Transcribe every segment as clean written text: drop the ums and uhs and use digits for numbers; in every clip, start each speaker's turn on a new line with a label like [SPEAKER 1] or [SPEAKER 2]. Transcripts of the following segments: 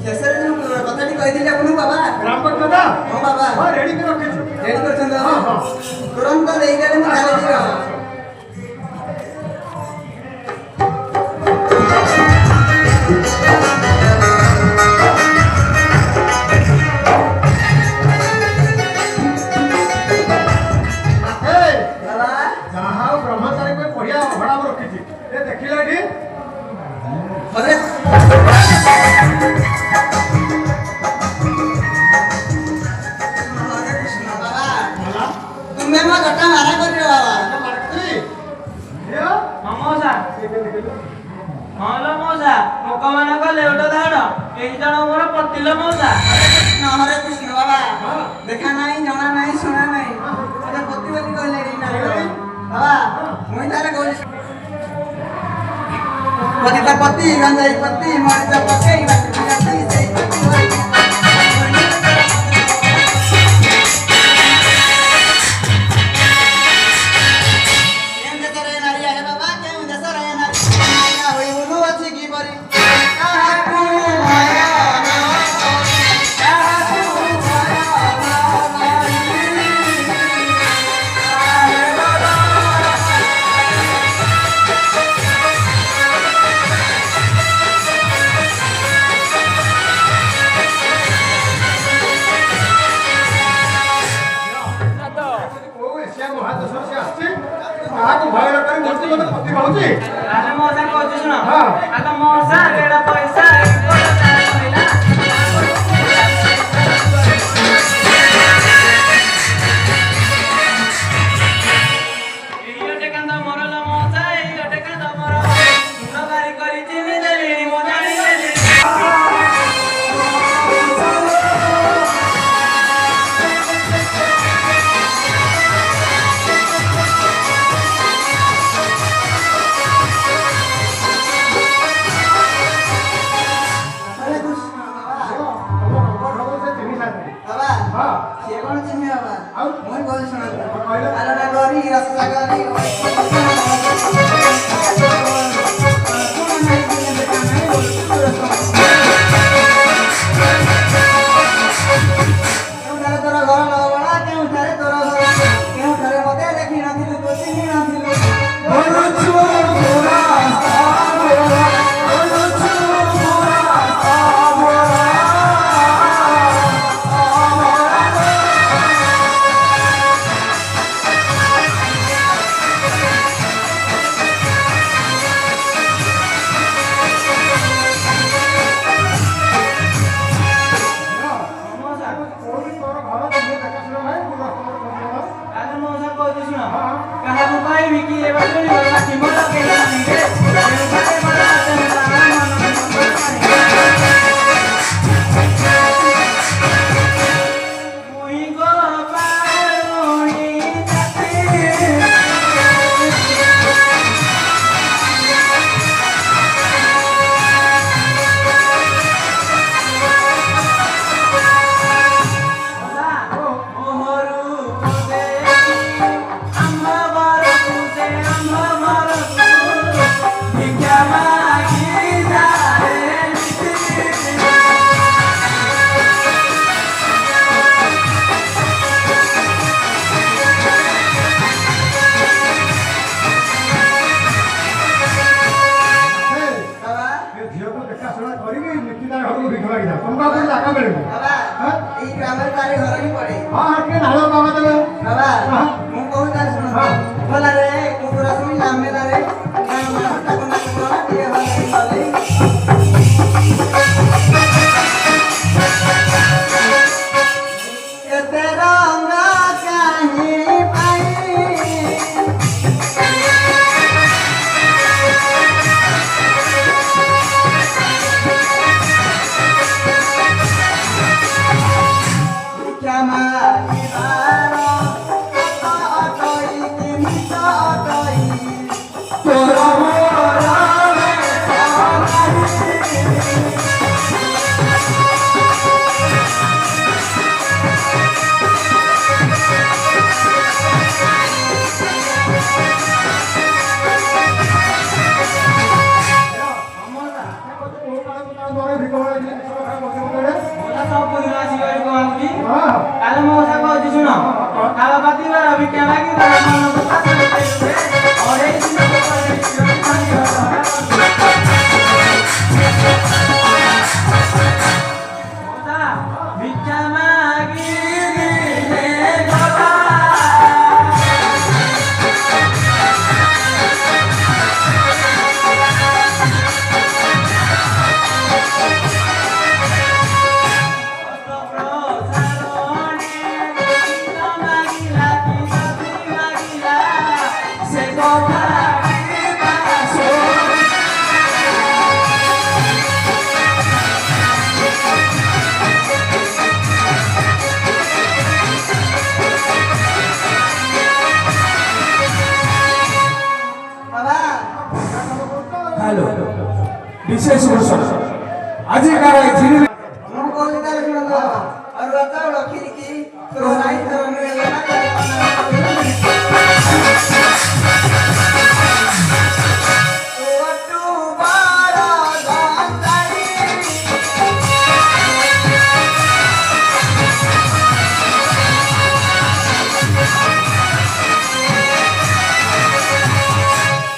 [SPEAKER 1] शेषରେ ଯୋଉ କଥାଟି କହିଥିଲି ଆପଣଙ୍କୁ ବାବା
[SPEAKER 2] ଗ୍ରାମ କଥା
[SPEAKER 1] ହଁ ବାବା
[SPEAKER 2] ହଁ ରେଡି କରି ରଖିଛୁ
[SPEAKER 1] ରେଡି କରିଛନ୍ତି
[SPEAKER 2] ହଁ ହଁ
[SPEAKER 1] ତୁରନ୍ତ ଦେଇଦେଲେ ମୁଁ ଚାଲିଯିବି ଆଉ हरे कृष्ण बाबा देखा नहीं जना नहीं सुना नहीं मुझे पति बोली कहले बाबा मुई तारे कहली पति ता पति गंजाई पति मरि ता पति गंजाई सेई पति
[SPEAKER 2] तालपति बार अभी क्या लगी बार मन को पास लेते और एक दिन को पर बिचा मागी रे बाबा
[SPEAKER 3] हेलो विशेष घोषण आजिकार झिरी
[SPEAKER 1] ମୁଁ କହୁଛି ତାହେଲେ ଶୁଣନ୍ତୁ ବାବା ଅରୁଆ ଚାଉଳ ଖିରିକି ତୋରାଇ ତ ମିଳିଗଲା ତୋଟୁ ବାର ଦନ୍ତାଳି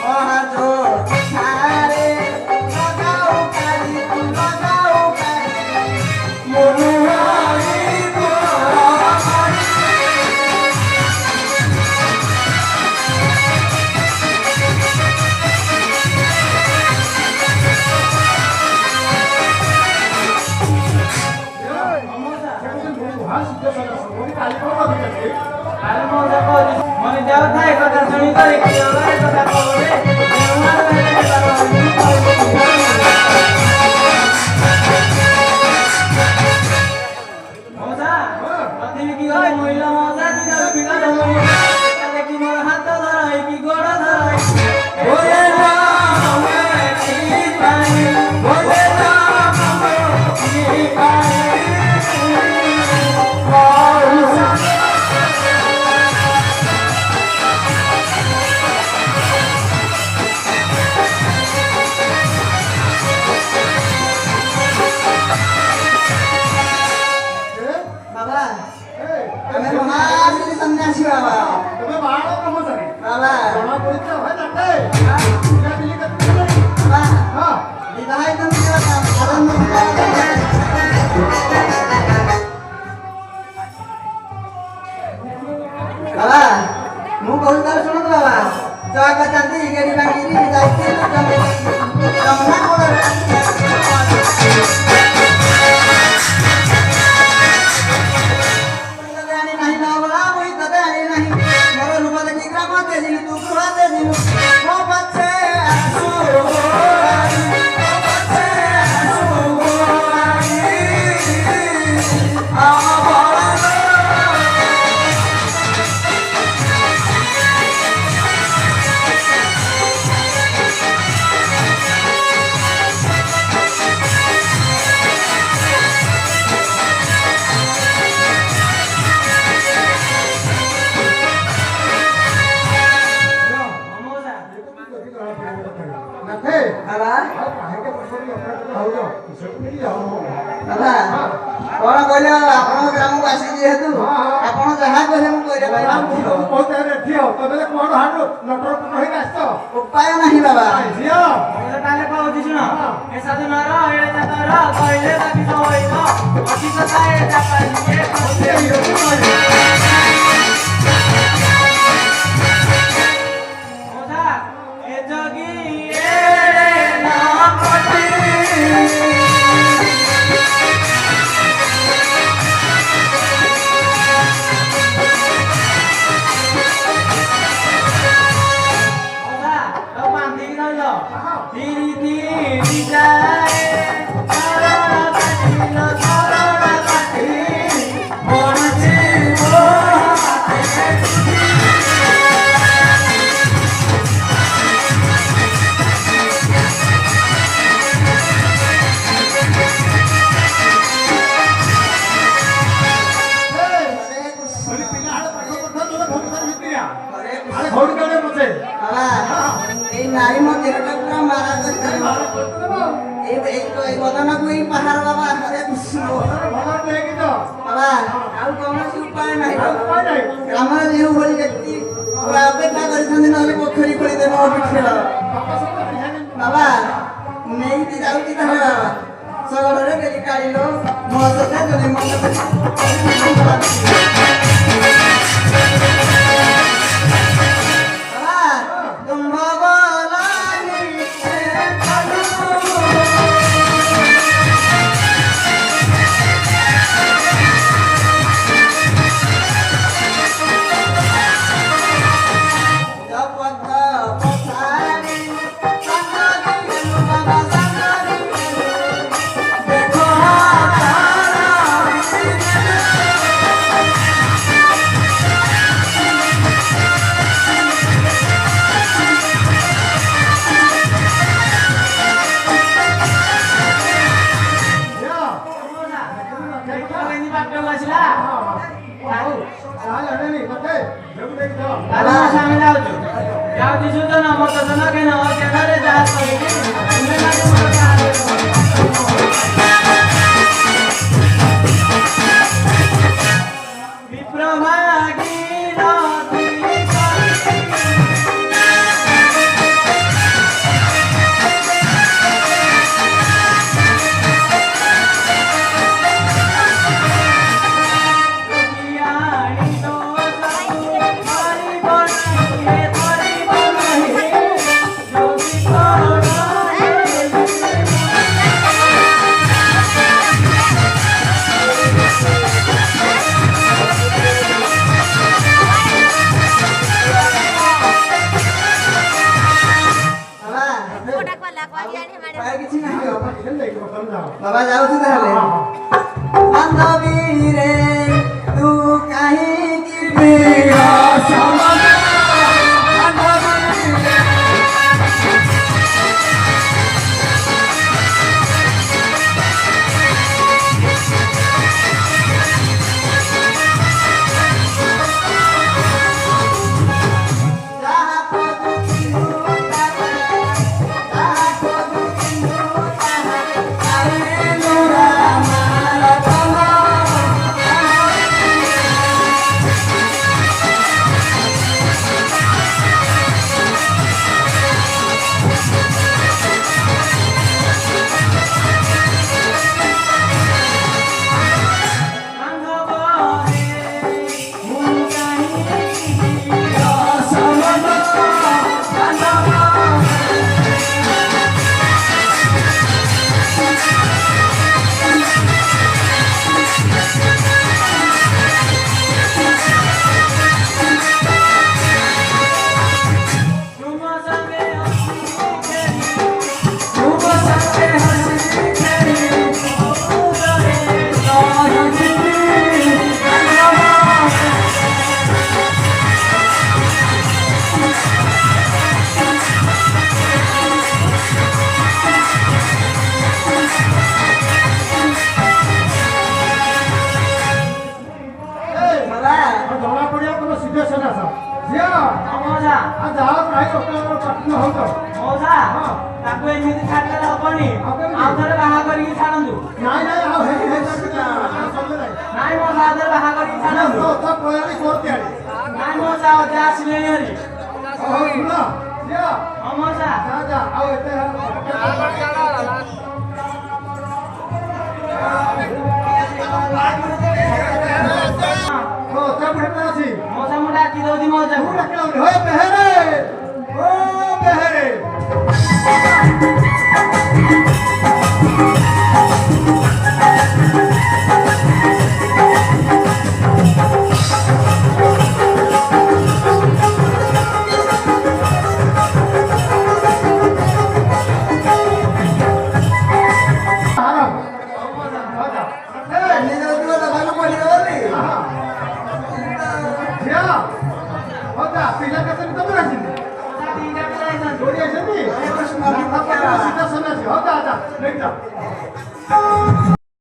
[SPEAKER 1] ମହାଜୋ ଠାରେ ଲଗାଉ କାଳି ଲଗାଉ କାଳି ମନୁଆଇ
[SPEAKER 2] मने जाओ थाए कथा सुनी करे कि हमारे कथा कहले हमारे वाले मौसा कथि की गई महिला मौसा की जब बिगाड़ होई ताले कि मोर हाथ धराई कि गोड़ धराई बोले राम की पानी बोले राम की पानी
[SPEAKER 1] ବାବା ଆମେ ମହାଶ୍ରୀ ସନ୍ନ୍ୟାସୀ ବାବା
[SPEAKER 3] तुम्हें बाहर कम सके
[SPEAKER 1] ବାବା
[SPEAKER 3] जमा पड़ते है जाते क्या दिल्ली करते
[SPEAKER 1] ବାବା
[SPEAKER 3] हां
[SPEAKER 1] ବିବାହିତ ଆନନ୍ଦ ବାବା ମୁଁ କହୁଛି ତାହେଲେ ଶୁଣନ୍ତୁ ବାବା ଚକ ଚାନ୍ଦି ଗେଡ଼ି ଭାଙ୍ଗିରି ଯାଇଥିଲି ଯମୁନା କୂଳରେ ଆଣି ନାହିଁ ନ ବଳା ମୁଇଁ ତତେ ଆଣି ନାହିଁ ମୋର ରୂପ ଦେଖି ଗ୍ରାମ ଦେଜିଲୁ ତୁ ଗୃହ ଦେଜିଲୁ ମୋ ପଛେ ଆସୁ ଗୋରାଇ, ମୋ ପଛେ ଆସୁ ଗୋରାଇ, ଆମ ବଳଦ
[SPEAKER 3] नथे
[SPEAKER 1] ବାବା
[SPEAKER 3] काहे के पसरी अपना हो जाओ सब नहीं जाओ
[SPEAKER 1] ବାବା କଣ କହିଲେ ବାବା ଆପଣଙ୍କ ଗ୍ରାମକୁ ଆସିଛି ଯେହେତୁ ଆପଣ ଯାହା କହିଲେ ମୁଁ କରିବା ପାଇଁ ବାଧ୍ୟ।
[SPEAKER 3] बहुत रेडी हो तबे कोन हाडो लटर रही आस्तो
[SPEAKER 1] ଉପାୟ ନାହିଁ ବାବା
[SPEAKER 3] जियो
[SPEAKER 2] मौसा ताले कहउछि सुन ए साधु नर एळे जाकर कहिले ताकि होइब अति सताए जापानी ए
[SPEAKER 3] ओते यो
[SPEAKER 2] मौसा ए जगी एळे ना पटी मौसा तो बांधी गइलो धीरे धीरे जाए सरला बाटी मोरची मोहाते
[SPEAKER 3] बोली पिला हाड पाखो पथा तो भक्तर भितिया
[SPEAKER 1] हरे
[SPEAKER 3] अरे घोड़ करे मते
[SPEAKER 1] ବାବା ଏଇ ନାରୀ ମୋ ଦେହଟା ପୁରା ମାରା କରିଦେବ ଏଇ ବଦନକୁ ଏଇ ପାହାର ବାବା ହରେ କୃଷ୍ଣ
[SPEAKER 3] भगत देगी तो
[SPEAKER 1] ବାବା ଆଉ କୌଣସି ଉପାୟ ନାହିଁ
[SPEAKER 3] ଉପାୟ ନାହିଁ।
[SPEAKER 1] ଗ୍ରାମର ଯେଉଁଭଳି ବ୍ୟକ୍ତି ପୁରା ଅପେକ୍ଷା କରିଛନ୍ତି ନହେଲେ ପୋଖରୀ ଖୋଳିଦେବେ ମୋ ପିଠିର। ବାବା ନେଇକି ଯାଉଛି ତାହେଲେ ବାବା ଶଗଡ଼ରେ ଡେଲି କାଢିଲ ମୋ ସହିତ ଜଣେ ବାବା ତୁମ୍ଭ ବୋଲାନି ବାବା ଯାଉଛି ତାହେଲେ ବାନ୍ଧବୀ ରେ ତୁ କାହିଁକି ପ୍ରିୟ ସମୟ